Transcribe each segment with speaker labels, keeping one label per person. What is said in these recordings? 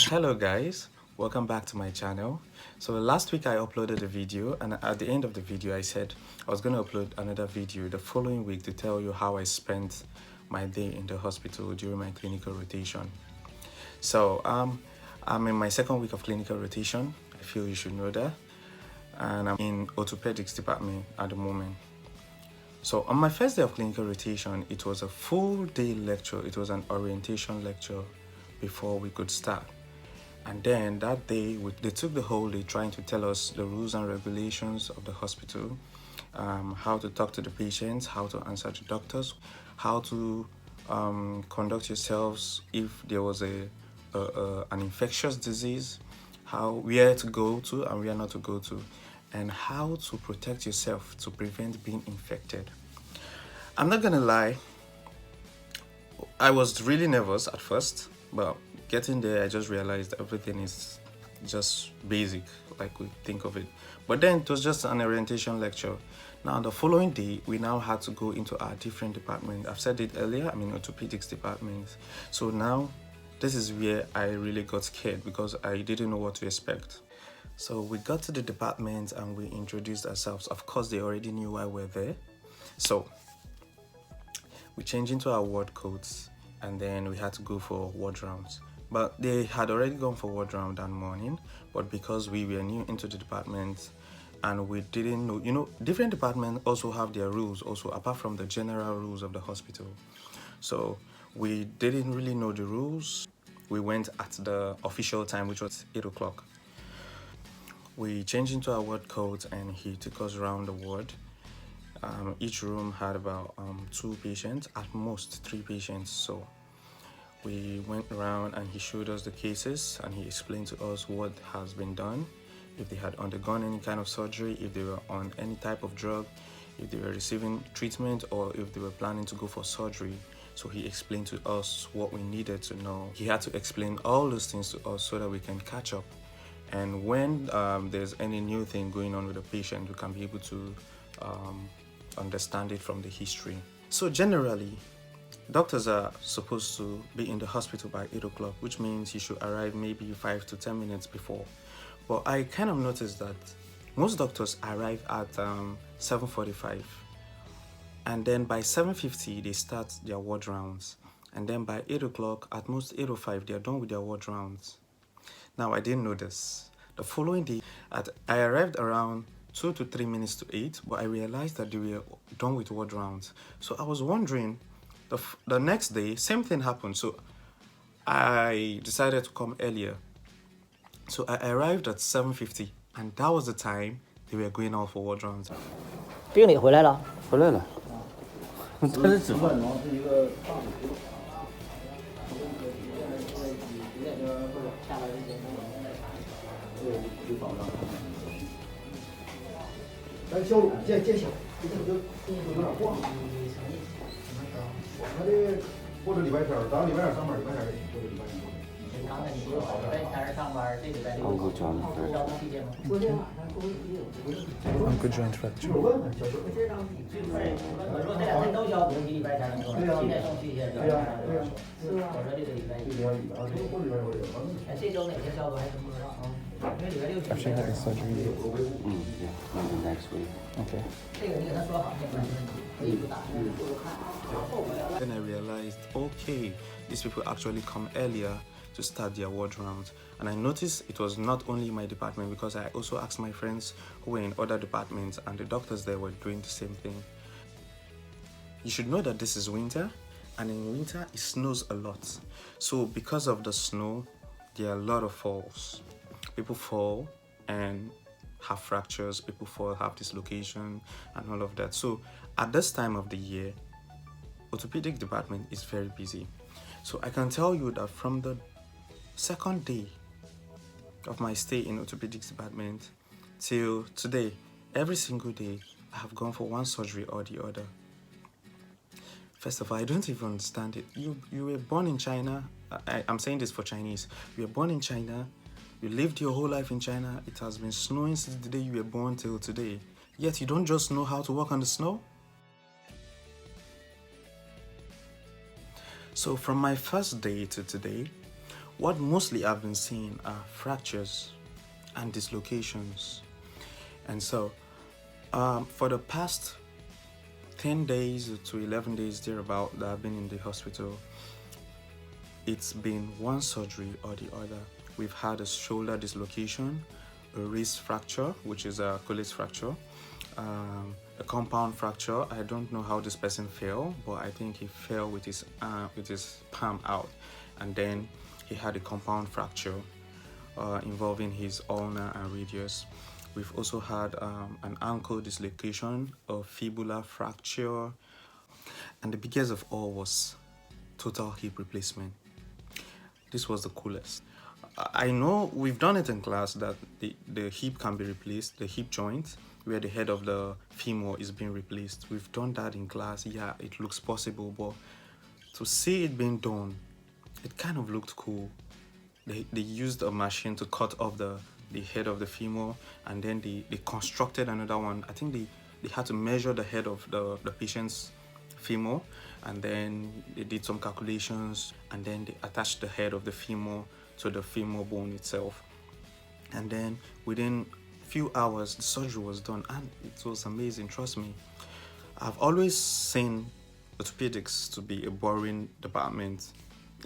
Speaker 1: Hello guys, welcome back to my channel. So last week I uploaded a video, and at the end of the video I said I was going to upload another video the following week to tell you how I spent my day in the hospital during my clinical rotation. So I'm in my second week of clinical rotation. I feel you should know that. And I'm in Orthopedics department at the moment. So on my first day of clinical rotation, it was a full day lecture. It was an orientation lecture before we could start. And then that day, they took the whole day trying to tell us the rules and regulations of the hospital, how to talk to the patients, how to answer the doctors, how to conduct yourselves if there was an infectious disease, where to go to and where not to go to, and how to protect yourself to prevent being infected. I'm not gonna lie, I was really nervous at first, but getting there I just realized everything is just basic like we think of it. But then it was just an orientation lecture. Now the following day we now had to go into our different department. I've said it earlier, I'm in orthopedics department. So now this is where I really got scared because I didn't know what to expect. So we got to the department and we introduced ourselves. Of course, they already knew why we're there. So we changed into our ward coats and then we had to go for ward rounds. But they had already gone for ward round that morning. But because we were new into the department and we didn't know, different departments also have their rules also apart from the general rules of the hospital. So we didn't really know the rules. We went at the official time, which was 8 o'clock. We changed into our ward coat and he took us around the ward. Each room had about 2 patients, at most 3 patients. So we went around and he showed us the cases and he explained to us what has been done, if they had undergone any kind of surgery, if they were on any type of drug, if they were receiving treatment, or if they were planning to go for surgery. So he explained to us what we needed to know. He had to explain all those things to us so that we can catch up. And when there's any new thing going on with the patient, we can be able to understand it from the history. So generally, doctors are supposed to be in the hospital by 8 o'clock, which means you should arrive maybe 5 to 10 minutes before. But I kind of noticed that most doctors arrive at 7:45. And then by 7:50, they start their ward rounds. And then by 8 o'clock, at most 8:05, they're done with their ward rounds. Now, I didn't know this. The following day, I arrived around 2 to 3 minutes to 8, but I realized that they were done with ward rounds. So I was wondering, the next day, same thing happened. So I decided to come earlier. So I arrived at 7:50, and that was the time they were going out for ward rounds.
Speaker 2: 病理回来了，
Speaker 3: 回来了，他是脂肪。
Speaker 4: 咱小路见小，这就有点晃。他这或者礼拜天，咱礼拜二上班，礼拜天或者礼拜一。
Speaker 2: 刚才你说礼拜天上班，这礼拜六
Speaker 3: Uncle John.
Speaker 2: 交通期间吗？
Speaker 1: Uncle Joint fracture.
Speaker 4: 我问问小邱。
Speaker 2: 我说这两天都交，比如礼拜天能做，今天送去一些。
Speaker 4: 对呀，对呀。
Speaker 2: 我说这个礼拜一。
Speaker 4: 或者礼拜六。
Speaker 2: 哎，这周哪天交都还真不知道啊，因为礼拜六。
Speaker 1: Actually had a surgery.
Speaker 3: Yeah, maybe next week.
Speaker 1: Okay.
Speaker 2: 这个你给他说好，没关系，可以不打，不如看。
Speaker 1: Then I realized, okay, these people actually come earlier to start their ward rounds. And I noticed it was not only my department, because I also asked my friends who were in other departments and the doctors there were doing the same thing. You should know that this is winter, and in winter it snows a lot. So because of the snow, there are a lot of falls. People fall and have fractures, people fall, have dislocation and all of that. So at this time of the year, orthopedic department is very busy. So I can tell you that from the second day of my stay in orthopedics department till today, every single day I have gone for one surgery or the other. First of all, I don't even understand it. You were born in China. I'm saying this for Chinese. You were born in China. You lived your whole life in China. It has been snowing since the day you were born till today. Yet you don't just know how to walk on the snow? So from my first day to today, what mostly I've been seeing are fractures and dislocations. And so for the past 10 days to 11 days thereabout that I've been in the hospital, it's been one surgery or the other. We've had a shoulder dislocation, a wrist fracture, which is a Achilles fracture, a compound fracture. I don't know how this person fell, but I think he fell with his palm out, and then he had a compound fracture involving his ulnar and radius. We've also had an ankle dislocation, a fibular fracture, and the biggest of all was total hip replacement. This was the coolest. I know we've done it in class that the hip can be replaced, the hip joint where the head of the femur is being replaced. We've done that in class. Yeah, it looks possible, but to see it being done, it kind of looked cool. They used a machine to cut off the head of the femur, and then they constructed another one. I think they had to measure the head of the patient's femur, and then they did some calculations, and then they attached the head of the femur to the femur bone itself. And then within few hours the surgery was done, and it was amazing. Trust me, I've always seen orthopedics to be a boring department.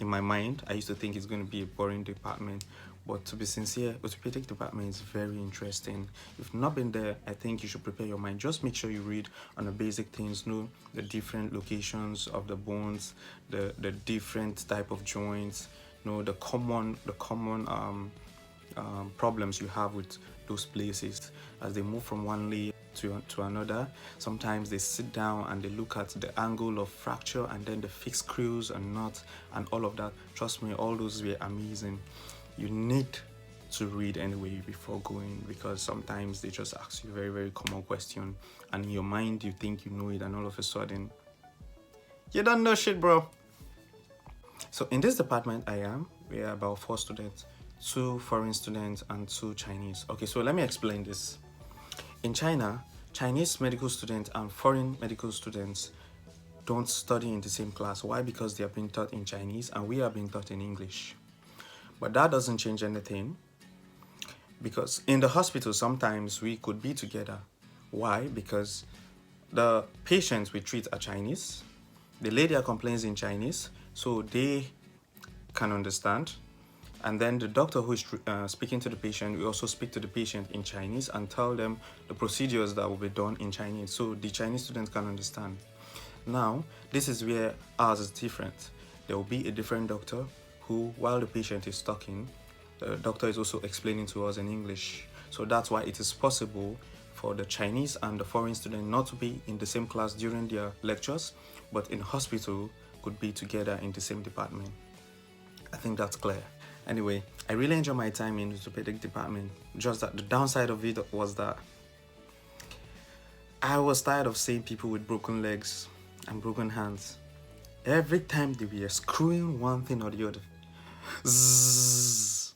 Speaker 1: In my mind, I used to think it's going to be a boring department, but to be sincere, orthopedic department is very interesting. If you've not been there, I think you should prepare your mind. Just make sure you read on the basic things, know the different locations of the bones, the different type of joints, know the common problems you have with those places as they move from one layer to another. Sometimes they sit down and they look at the angle of fracture, and then they fix screws and nuts and all of that. Trust me, all those were amazing. You need to read anyway before going, because sometimes they just ask you very, very common question, and in your mind you think you know it, and all of a sudden you don't know shit, bro. So in this department we are about 4 students, 2 foreign students and 2 Chinese. Okay, so let me explain this. In China, Chinese medical students and foreign medical students don't study in the same class. Why? Because they are being taught in Chinese and we are being taught in English. But that doesn't change anything, because in the hospital sometimes we could be together. Why? Because the patients we treat are Chinese, they lay their complaints in Chinese so they can understand, and then the doctor who is speaking to the patient, we also speak to the patient in Chinese and tell them the procedures that will be done in Chinese so the Chinese students can understand. Now, this is where ours is different. There will be a different doctor who, while the patient is talking, the doctor is also explaining to us in English. So that's why it is possible for the Chinese and the foreign student not to be in the same class during their lectures, but in hospital could be together in the same department. I think that's clear. Anyway, I really enjoyed my time in the orthopedic department. Just that the downside of it was that I was tired of seeing people with broken legs and broken hands. Every time they were screwing one thing or the other, zzz,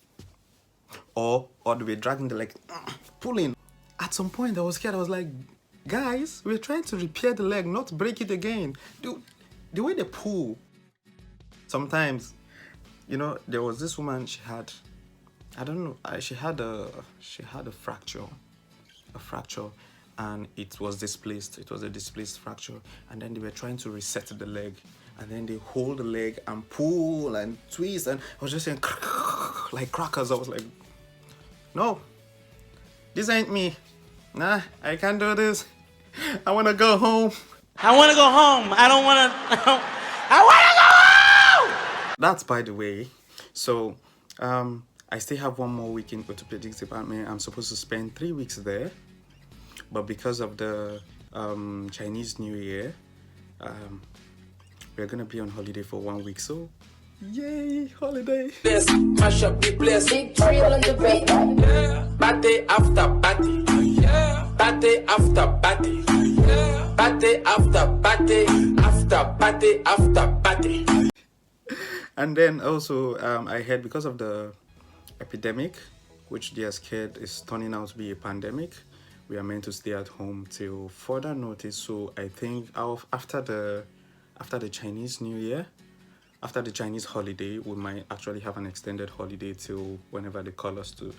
Speaker 1: or they were dragging the leg, pulling. At some point I was scared. I was like, guys, we're trying to repair the leg, not break it again. Dude, the way they pull. Sometimes, you know, there was this woman, she had, I don't know, she had a fracture, and it was displaced. It was a displaced fracture, and then they were trying to reset the leg, and then they hold the leg and pull and twist, and I was just saying like crackers. I was like, no, this ain't me. Nah, I can't do this. I want to go home.
Speaker 5: I want to go home. I don't want to. I want to go home!
Speaker 1: That's by the way. So, I still have 1 more week in orthopedics department. I'm supposed to spend 3 weeks there. But because of the Chinese New Year, we're going to be on holiday for 1 week. So, yay, holiday.
Speaker 5: Yes, mash up the place. Big trail on the beat. Yeah. Party after party. Yeah. Party after party. Yeah. Party after party. After party after party.
Speaker 1: And then also, I heard because of the epidemic, which they are scared is turning out to be a pandemic, we are meant to stay at home till further notice. So I think after the Chinese New Year, after the Chinese holiday, we might actually have an extended holiday till whenever they call us to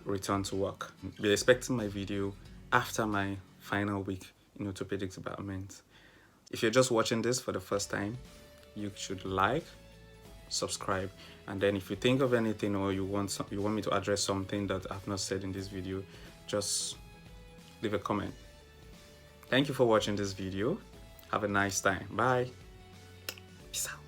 Speaker 1: return to work. Be expecting my video after my final week in orthopedics department. If you're just watching this for the first time, you should like, subscribe, and then if you think of anything or you want me to address something that I've not said in this video, just leave a comment. Thank you for watching this video. Have a nice time. Bye. Peace out.